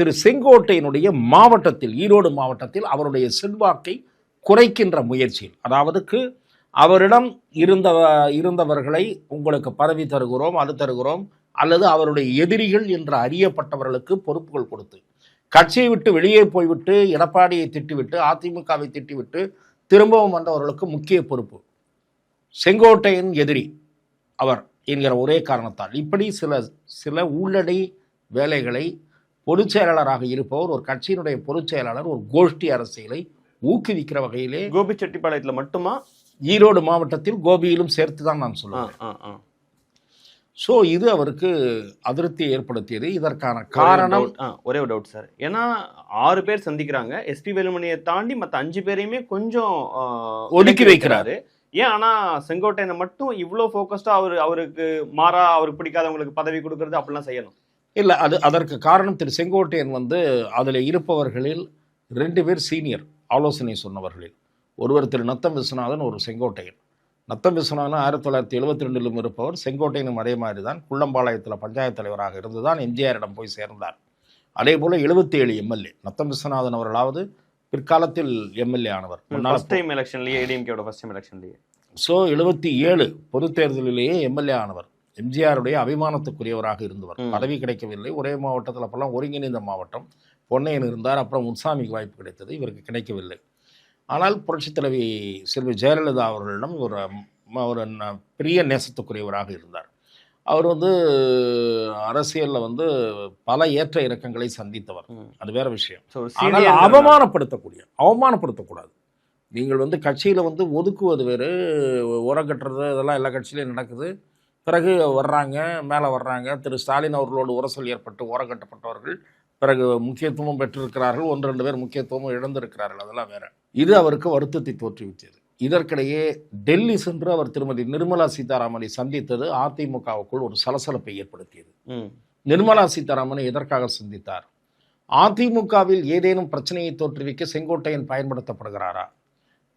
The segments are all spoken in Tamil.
திரு செங்கோட்டையனுடைய மாவட்டத்தில், ஈரோடு மாவட்டத்தில் அவருடைய செல்வாக்கை குறைக்கின்ற முயற்சியில், அதாவதுக்கு அவரிடம் இருந்தவர்களை உங்களுக்கு பதவி தருகிறோம், அது தருகிறோம், அல்லது அவருடைய எதிரிகள் என்று அறியப்பட்டவர்களுக்கு பொறுப்புகள் கொடுத்து, கட்சியை விட்டு வெளியே போய்விட்டு எடப்பாடியை திட்டிவிட்டு அதிமுகவை திட்டிவிட்டு திரும்பவும் வந்தவர்களுக்கு முக்கிய பொறுப்பு. செங்கோட்டையன் எதிரி அவர் என்கிற ஒரே காரணத்தால் இப்படி சில உள்ளடை வேலைகளை பொதுச் செயலாளராக இருப்பவர், ஒரு கட்சியினுடைய பொதுச் செயலாளர், ஒரு கோஷ்டி அரசியலை ஊக்குவிக்கிற வகையிலே கோபிச்செட்டிப்பாளையத்தில் மட்டுமா, ஈரோடு மாவட்டத்தில் கோபியிலும் சேர்த்து தான் நான் சொல்லுவேன். ஸோ இது அவருக்கு அதிருப்தியை ஏற்படுத்தியது. இதற்கான காரணம் ஒரே ஒரு டவுட் சார், ஏன்னா 6 பேர் சந்திக்கிறாங்க, எஸ்பி வேலுமணியை தாண்டி மற்ற 5 பேரையுமே கொஞ்சம் ஒதுக்கி வைக்கிறாரு. ஏன் ஆனா செங்கோட்டையனை மட்டும் இவ்வளோ ஃபோக்கஸ்டா அவருக்கு மாறா, அவருக்கு பிடிக்காதவங்களுக்கு பதவி கொடுக்கறது அப்படிலாம் செய்யணும்? இல்லை, அதற்கு காரணம் திரு செங்கோட்டையன் அதில் இருப்பவர்களில் 2 பேர் சீனியர் ஆலோசனை சொன்னவர்களில் ஒருவர் திரு நத்தம் விஸ்வநாதன், ஒரு செங்கோட்டையன். நத்தம் விஸ்வநாதன் 1972 இருப்பவர், செங்கோட்டையனும் அதே மாதிரி தான் குள்ளம்பாளையத்தில் பஞ்சாயத்து தலைவராக இருந்து தான் எம்ஜிஆரிடம் போய் சேர்ந்தார். அதே போல் 77 எம்எல்ஏ நத்தம் விஸ்வநாதன் அவர்களாவது பிற்காலத்தில் எம்எல்ஏ ஆனவர். ஸோ 77 பொது தேர்தலிலேயே எம்எல்ஏ ஆனவர், எம்ஜிஆருடைய அபிமானத்துக்குரியவராக இருந்தவர். பதவி கிடைக்கவில்லை. ஒரே மாவட்டத்தில் அப்பெல்லாம் ஒருங்கிணைந்த மாவட்டம். பொன்னையன் இருந்தார், அப்புறம் முன்சாமிக்கு வாய்ப்பு கிடைத்தது, இவருக்கு கிடைக்கவில்லை. ஆனால் புரட்சித் தலைவி செல்வி ஜெயலலிதா அவர்களிடம் ஒரு பெரிய நேசத்துக்குரியவராக இருந்தார். அவர் அரசியலில் பல ஏற்ற இறக்கங்களை சந்தித்தவர், அது வேற விஷயம். ஆனால் அவமானப்படுத்தக்கூடாது. நீங்கள் கட்சியில் ஒதுக்குவது வேறு, உரங்கட்டுறது, இதெல்லாம் எல்லா கட்சியிலையும் நடக்குது. பிறகு வர்றாங்க, மேலே வர்றாங்க. திரு ஸ்டாலின் அவர்களோடு உரசல் ஏற்பட்டு ஓரங்கட்டப்பட்டவர்கள் பிறகு முக்கியத்துவம் பெற்றிருக்கிறார்கள், 1-2 பேர் முக்கியத்துவமும் இழந்திருக்கிறார்கள், அதெல்லாம் வேற. இது அவருக்கு வருத்தத்தை தோற்றுவித்தது. இதற்கிடையே டெல்லி சென்று அவர் திருமதி நிர்மலா சீதாராமனை சந்தித்தது அதிமுகவுக்குள் ஒரு சலசலப்பை ஏற்படுத்தியது. நிர்மலா சீதாராமனை எதற்காக சந்தித்தார்? அதிமுகவில் ஏதேனும் பிரச்சனையை தோற்றுவிக்க செங்கோட்டையன் பயன்படுத்தப்படுகிறாரா?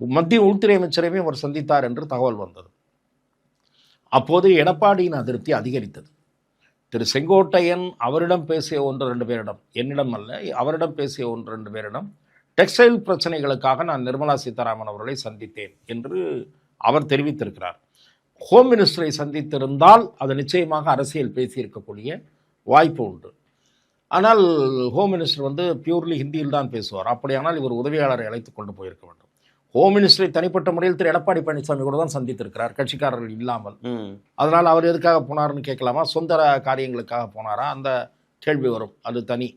மத்திய உள்துறை அமைச்சரையுமே அவர் சந்தித்தார் என்று தகவல் வந்தது. அப்போது எடப்பாடியின் அதிருப்தி அதிகரித்தது. திரு செங்கோட்டையன் அவரிடம் பேசிய 1-2 பேரிடம், என்னிடம் அல்ல, அவரிடம் பேசிய 1-2 பேரிடம் டெக்ஸ்டைல் பிரச்சனைகளுக்காக நான் நிர்மலா சீதாராமன் அவர்களை சந்தித்தேன் என்று அவர் தெரிவித்திருக்கிறார். ஹோம் மினிஸ்டரை சந்தித்திருந்தால் அது நிச்சயமாக அரசியல் பேசியிருக்கக்கூடிய வாய்ப்பு உண்டு. ஆனால் ஹோம் மினிஸ்டர் பியூர்லி ஹிந்தியில் தான் பேசுவார். அப்படியானால் இவர் உதவியாளரை அழைத்து கொண்டு போயிருக்க வேண்டும். ஹோம் மினிஸ்டரை தனிப்பட்ட முறையில் திரு எடப்பாடி பழனிசாமி கூட தான் சந்தித்திருக்கிறார், கட்சிக்காரர்கள் இல்லாமல். அதனால் அவர் எதுக்காக போனார்னு கேட்கலாமா? சொந்த காரியங்களுக்காக போனாரா? அந்த கேள்வி வரும், அது தனி.